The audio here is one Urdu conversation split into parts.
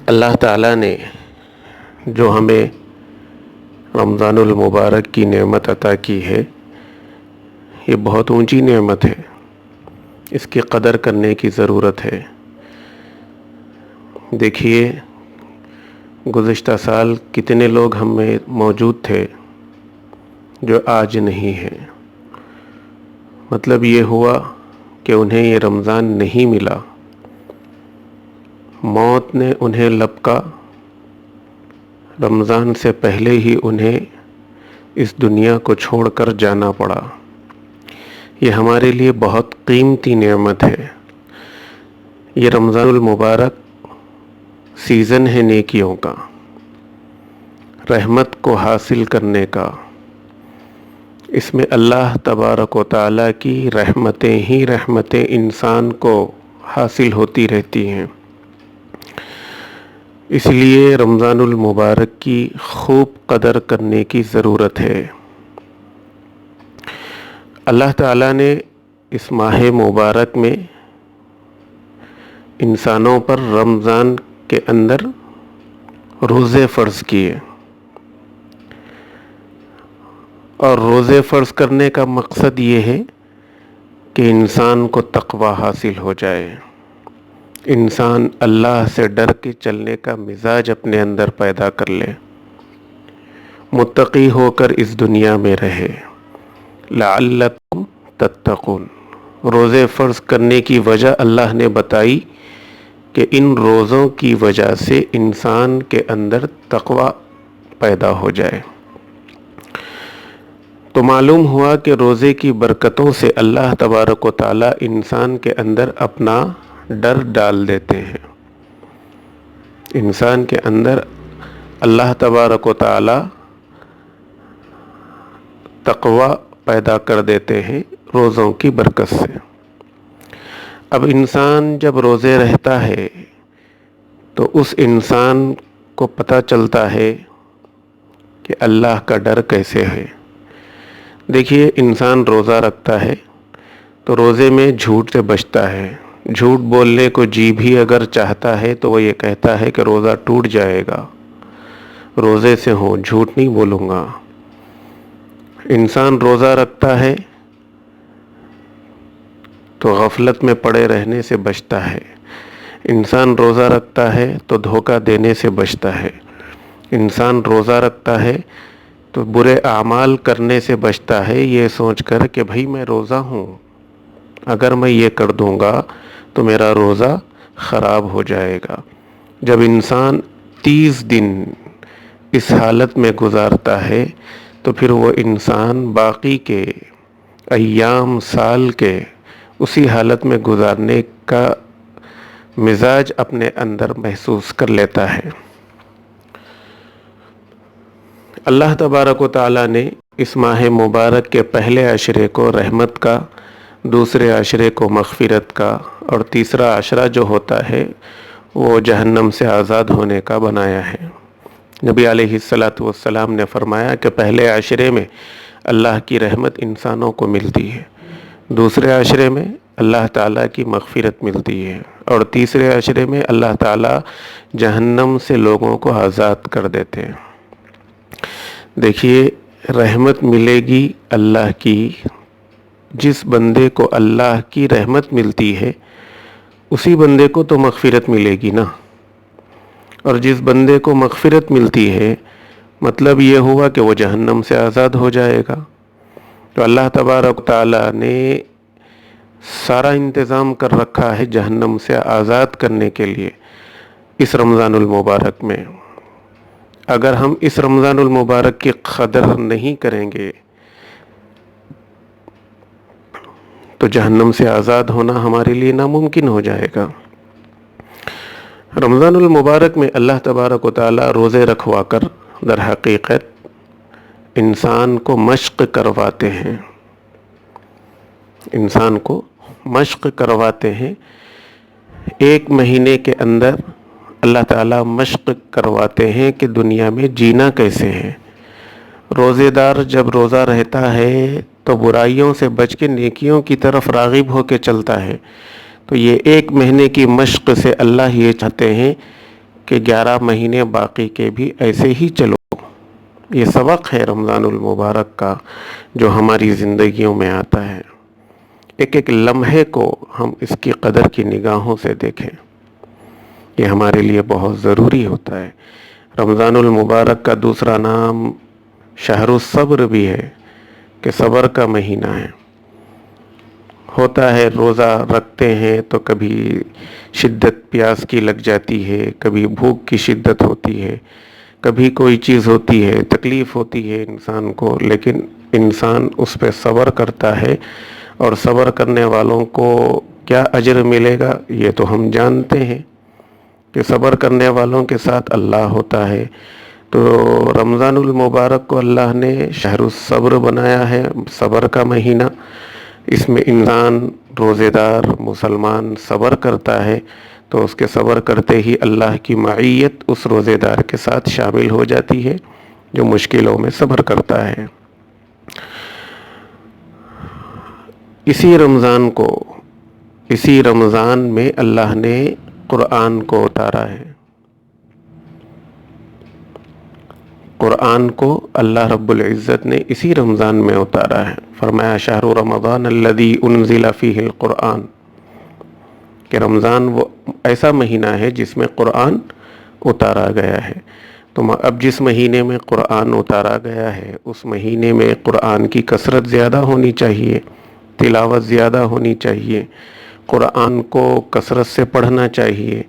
اللہ تعالیٰ نے جو ہمیں رمضان المبارک کی نعمت عطا کی ہے، یہ بہت اونچی نعمت ہے، اس کی قدر کرنے کی ضرورت ہے۔ دیکھیے گزشتہ سال کتنے لوگ ہم میں موجود تھے جو آج نہیں ہیں۔ مطلب یہ ہوا کہ انہیں یہ رمضان نہیں ملا، موت نے انہیں لپکا، رمضان سے پہلے ہی انہیں اس دنیا کو چھوڑ کر جانا پڑا۔ یہ ہمارے لیے بہت قیمتی نعمت ہے۔ یہ رمضان المبارک سیزن ہے نیکیوں کا، رحمت کو حاصل کرنے کا۔ اس میں اللہ تبارک و تعالیٰ کی رحمتیں ہی رحمتیں انسان کو حاصل ہوتی رہتی ہیں۔ اس لیے رمضان المبارک کی خوب قدر کرنے کی ضرورت ہے۔ اللہ تعالیٰ نے اس ماہ مبارک میں انسانوں پر رمضان کے اندر روزے فرض کیے، اور روزے فرض کرنے کا مقصد یہ ہے کہ انسان کو تقوی حاصل ہو جائے، انسان اللہ سے ڈر کے چلنے کا مزاج اپنے اندر پیدا کر لے، متقی ہو کر اس دنیا میں رہے۔ لعلکم تتقون، روزے فرض کرنے کی وجہ اللہ نے بتائی کہ ان روزوں کی وجہ سے انسان کے اندر تقوی پیدا ہو جائے۔ تو معلوم ہوا کہ روزے کی برکتوں سے اللہ تبارک و تعالیٰ انسان کے اندر اپنا ڈر ڈال دیتے ہیں۔ انسان کے اندر اللہ تبارک و تعالیٰ تقوی پیدا کر دیتے ہیں روزوں کی برکت سے۔ اب انسان جب روزے رہتا ہے تو اس انسان کو پتہ چلتا ہے کہ اللہ کا ڈر کیسے ہے۔ دیکھیے انسان روزہ رکھتا ہے تو روزے میں جھوٹ سے بچتا ہے۔ جھوٹ بولنے کو جی بھی اگر چاہتا ہے تو وہ یہ کہتا ہے کہ روزہ ٹوٹ جائے گا، روزے سے ہوں، جھوٹ نہیں بولوں گا۔ انسان روزہ رکھتا ہے تو غفلت میں پڑے رہنے سے بچتا ہے۔ انسان روزہ رکھتا ہے تو دھوکہ دینے سے بچتا ہے۔ انسان روزہ رکھتا ہے تو برے اعمال کرنے سے بچتا ہے، یہ سوچ کر کہ بھئی میں روزہ ہوں، اگر میں یہ کر دوں گا تو میرا روزہ خراب ہو جائے گا۔ جب انسان 30 دن اس حالت میں گزارتا ہے تو پھر وہ انسان باقی کے ایام سال کے اسی حالت میں گزارنے کا مزاج اپنے اندر محسوس کر لیتا ہے۔ اللہ تبارک و تعالیٰ نے اس ماہ مبارک کے پہلے عشرے کو رحمت کا، دوسرے عشرے کو مغفرت کا، اور تیسرا عشرہ جو ہوتا ہے وہ جہنم سے آزاد ہونے کا بنایا ہے۔ نبی علیہ السلام نے فرمایا کہ پہلے عشرے میں اللہ کی رحمت انسانوں کو ملتی ہے، دوسرے عشرے میں اللہ تعالیٰ کی مغفرت ملتی ہے، اور تیسرے عشرے میں اللہ تعالیٰ جہنم سے لوگوں کو آزاد کر دیتے ہیں۔ دیکھیے رحمت ملے گی اللہ کی، جس بندے کو اللہ کی رحمت ملتی ہے اسی بندے کو تو مغفرت ملے گی نا، اور جس بندے کو مغفرت ملتی ہے مطلب یہ ہوا کہ وہ جہنم سے آزاد ہو جائے گا۔ تو اللہ تبارک تعالیٰ نے سارا انتظام کر رکھا ہے جہنم سے آزاد کرنے کے لیے اس رمضان المبارک میں۔ اگر ہم اس رمضان المبارک کی قدر نہیں کریں گے تو جہنم سے آزاد ہونا ہمارے لیے ناممکن ہو جائے گا۔ رمضان المبارک میں اللہ تبارک و تعالیٰ روزے رکھوا کر در حقیقت انسان کو مشق کرواتے ہیں، انسان کو مشق کرواتے ہیں۔ ایک مہینے کے اندر اللہ تعالیٰ مشق کرواتے ہیں کہ دنیا میں جینا کیسے ہے۔ روزے دار جب روزہ رہتا ہے تو برائیوں سے بچ کے نیکیوں کی طرف راغب ہو کے چلتا ہے۔ تو یہ ایک مہینے کی مشق سے اللہ یہ چاہتے ہیں کہ 11 مہینے باقی کے بھی ایسے ہی چلو۔ یہ سبق ہے رمضان المبارک کا جو ہماری زندگیوں میں آتا ہے۔ ایک ایک لمحے کو ہم اس کی قدر کی نگاہوں سے دیکھیں، یہ ہمارے لیے بہت ضروری ہوتا ہے۔ رمضان المبارک کا دوسرا نام شہر الصبر بھی ہے کہ صبر کا مہینہ ہے۔ ہوتا ہے روزہ رکھتے ہیں تو کبھی شدت پیاس کی لگ جاتی ہے، کبھی بھوک کی شدت ہوتی ہے، کبھی کوئی چیز ہوتی ہے، تکلیف ہوتی ہے انسان کو، لیکن انسان اس پہ صبر کرتا ہے، اور صبر کرنے والوں کو کیا اجر ملے گا یہ تو ہم جانتے ہیں کہ صبر کرنے والوں کے ساتھ اللہ ہوتا ہے۔ تو رمضان المبارک کو اللہ نے شہر الصبر بنایا ہے، صبر کا مہینہ۔ اس میں انسان روزے دار مسلمان صبر کرتا ہے تو اس کے صبر کرتے ہی اللہ کی معیت اس روزے دار کے ساتھ شامل ہو جاتی ہے جو مشکلوں میں صبر کرتا ہے۔ اسی رمضان میں اللہ نے قرآن کو اتارا ہے۔ قرآن کو اللہ رب العزت نے اسی رمضان میں اتارا ہے۔ فرمایا شہر رمضان الذی انزل فیہ القرآن، کہ رمضان وہ ایسا مہینہ ہے جس میں قرآن اتارا گیا ہے۔ تو اب جس مہینے میں قرآن اتارا گیا ہے اس مہینے میں قرآن کی کثرت زیادہ ہونی چاہیے، تلاوت زیادہ ہونی چاہیے، قرآن کو کثرت سے پڑھنا چاہیے،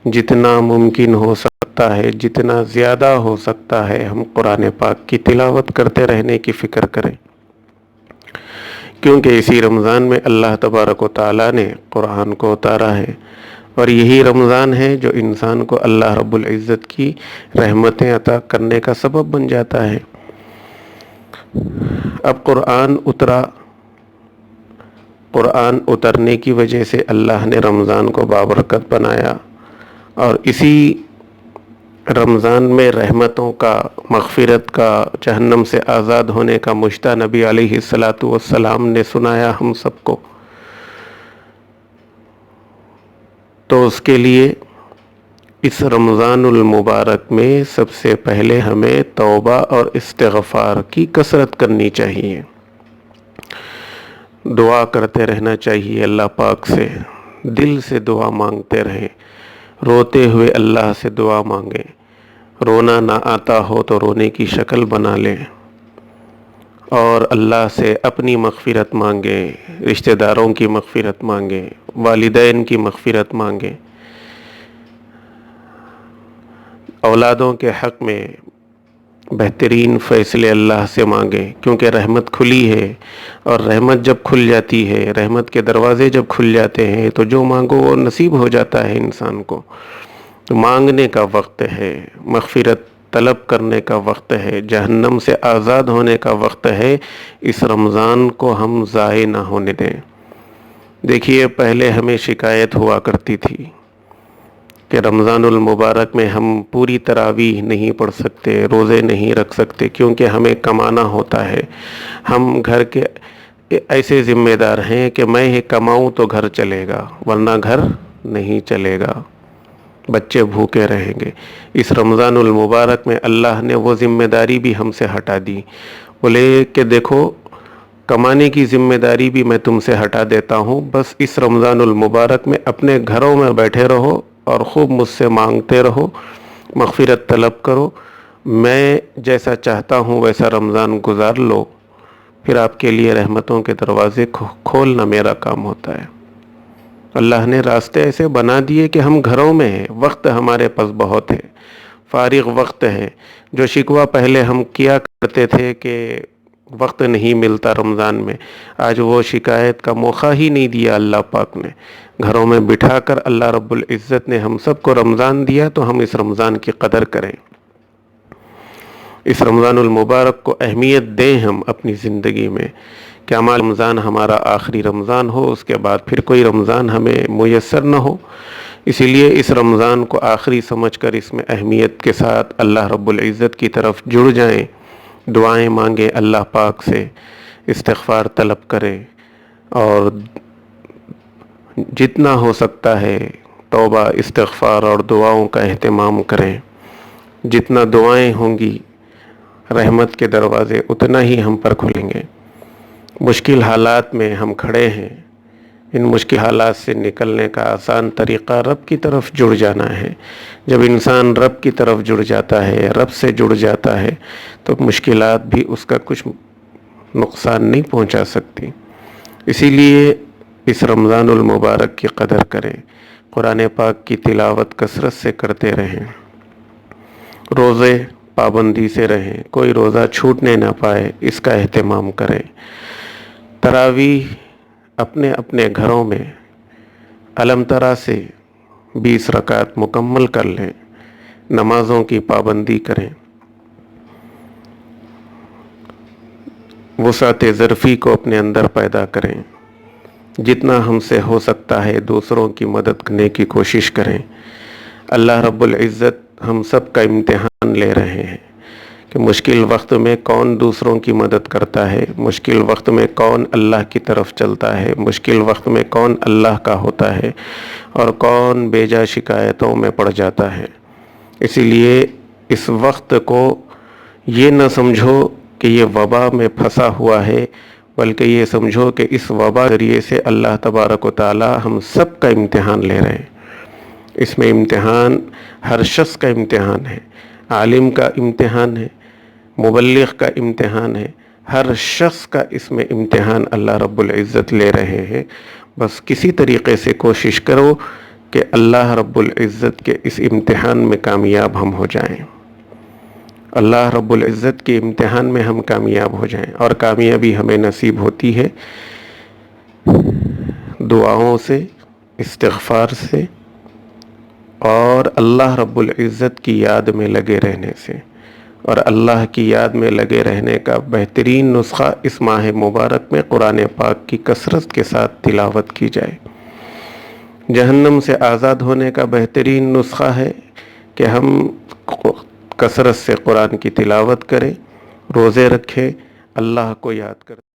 جتنا ممکن ہو سکتا ہے، جتنا زیادہ ہو سکتا ہے ہم قرآن پاک کی تلاوت کرتے رہنے کی فکر کریں، کیونکہ اسی رمضان میں اللہ تبارک و تعالیٰ نے قرآن کو اتارا ہے، اور یہی رمضان ہے جو انسان کو اللہ رب العزت کی رحمتیں عطا کرنے کا سبب بن جاتا ہے۔ اب قرآن اترنے کی وجہ سے اللہ نے رمضان کو بابرکت بنایا، اور اسی رمضان میں رحمتوں کا، مغفرت کا، جہنم سے آزاد ہونے کا مشتہ نبی علیہ السلام نے سنایا ہم سب کو۔ تو اس کے لیے اس رمضان المبارک میں سب سے پہلے ہمیں توبہ اور استغفار کی کثرت کرنی چاہیے، دعا کرتے رہنا چاہیے اللہ پاک سے، دل سے دعا مانگتے رہیں، روتے ہوئے اللہ سے دعا مانگیں، رونا نہ آتا ہو تو رونے کی شکل بنا لیں، اور اللہ سے اپنی مغفرت مانگیں، رشتہ داروں کی مغفرت مانگیں، والدین کی مغفرت مانگیں، اولادوں کے حق میں بہترین فیصلے اللہ سے مانگیں، کیونکہ رحمت کھلی ہے، اور رحمت جب کھل جاتی ہے، رحمت کے دروازے جب کھل جاتے ہیں تو جو مانگو وہ نصیب ہو جاتا ہے انسان کو۔ تو مانگنے کا وقت ہے، مغفرت طلب کرنے کا وقت ہے، جہنم سے آزاد ہونے کا وقت ہے۔ اس رمضان کو ہم ضائع نہ ہونے دیں۔ دیکھیے پہلے ہمیں شکایت ہوا کرتی تھی کہ رمضان المبارک میں ہم پوری تراویح نہیں پڑھ سکتے، روزے نہیں رکھ سکتے، کیونکہ ہمیں کمانا ہوتا ہے، ہم گھر کے ایسے ذمہ دار ہیں کہ میں ہی کماؤں تو گھر چلے گا، ورنہ گھر نہیں چلے گا، بچے بھوکے رہیں گے۔ اس رمضان المبارک میں اللہ نے وہ ذمہ داری بھی ہم سے ہٹا دی، بولے کہ دیکھو کمانے کی ذمہ داری بھی میں تم سے ہٹا دیتا ہوں، بس اس رمضان المبارک میں اپنے گھروں میں بیٹھے رہو اور خوب مجھ سے مانگتے رہو، مغفرت طلب کرو، میں جیسا چاہتا ہوں ویسا رمضان گزار لو، پھر آپ کے لیے رحمتوں کے دروازے کھولنا میرا کام ہوتا ہے۔ اللہ نے راستے ایسے بنا دیے کہ ہم گھروں میں ہیں، وقت ہمارے پاس بہت ہے، فارغ وقت ہے۔ جو شکوہ پہلے ہم کیا کرتے تھے کہ وقت نہیں ملتا رمضان میں، آج وہ شکایت کا موقع ہی نہیں دیا اللہ پاک نے، گھروں میں بٹھا کر اللہ رب العزت نے ہم سب کو رمضان دیا، تو ہم اس رمضان کی قدر کریں، اس رمضان المبارک کو اہمیت دیں ہم اپنی زندگی میں، کہ ہمارا رمضان ہمارا آخری رمضان ہو، اس کے بعد پھر کوئی رمضان ہمیں میسر نہ ہو۔ اسی لیے اس رمضان کو آخری سمجھ کر اس میں اہمیت کے ساتھ اللہ رب العزت کی طرف جڑ جائیں، دعائیں مانگیں اللہ پاک سے، استغفار طلب کریں، اور جتنا ہو سکتا ہے توبہ استغفار اور دعاؤں کا اہتمام کریں۔ جتنا دعائیں ہوں گی رحمت کے دروازے اتنا ہی ہم پر کھلیں گے۔ مشکل حالات میں ہم کھڑے ہیں، ان مشکل حالات سے نکلنے کا آسان طریقہ رب کی طرف جڑ جانا ہے۔ جب انسان رب کی طرف جڑ جاتا ہے، رب سے جڑ جاتا ہے، تو مشکلات بھی اس کا کچھ نقصان نہیں پہنچا سکتی۔ اسی لیے اس رمضان المبارک کی قدر کریں، قرآن پاک کی تلاوت کثرت سے کرتے رہیں، روزے پابندی سے رہیں، کوئی روزہ چھوٹنے نہ پائے، اس کا اہتمام کریں۔ تراویح اپنے اپنے گھروں میں علم ترا سے 20 رکعت مکمل کر لیں، نمازوں کی پابندی کریں، وسعت ظرفی کو اپنے اندر پیدا کریں، جتنا ہم سے ہو سکتا ہے دوسروں کی مدد کرنے کی کوشش کریں۔ اللہ رب العزت ہم سب کا امتحان لے رہے ہیں کہ مشکل وقت میں کون دوسروں کی مدد کرتا ہے، مشکل وقت میں کون اللہ کی طرف چلتا ہے، مشکل وقت میں کون اللہ کا ہوتا ہے اور کون بیجا شکایتوں میں پڑ جاتا ہے۔ اسی لیے اس وقت کو یہ نہ سمجھو کہ یہ وبا میں پھنسا ہوا ہے، بلکہ یہ سمجھو کہ اس وبا کے ذریعے سے اللہ تبارک و تعالی ہم سب کا امتحان لے رہے ہیں۔ اس میں امتحان ہر شخص کا امتحان ہے، عالم کا امتحان ہے، مبلغ کا امتحان ہے، ہر شخص کا اس میں امتحان اللہ رب العزت لے رہے ہیں۔ بس کسی طریقے سے کوشش کرو کہ اللہ رب العزت کے اس امتحان میں کامیاب ہم ہو جائیں، اللہ رب العزت کے امتحان میں ہم کامیاب ہو جائیں، اور کامیابی ہمیں نصیب ہوتی ہے دعاؤں سے، استغفار سے، اور اللہ رب العزت کی یاد میں لگے رہنے سے۔ اور اللہ کی یاد میں لگے رہنے کا بہترین نسخہ اس ماہ مبارک میں قرآن پاک کی کثرت کے ساتھ تلاوت کی جائے۔ جہنم سے آزاد ہونے کا بہترین نسخہ ہے کہ ہم کثرت سے قرآن کی تلاوت کریں، روزے رکھیں، اللہ کو یاد کریں۔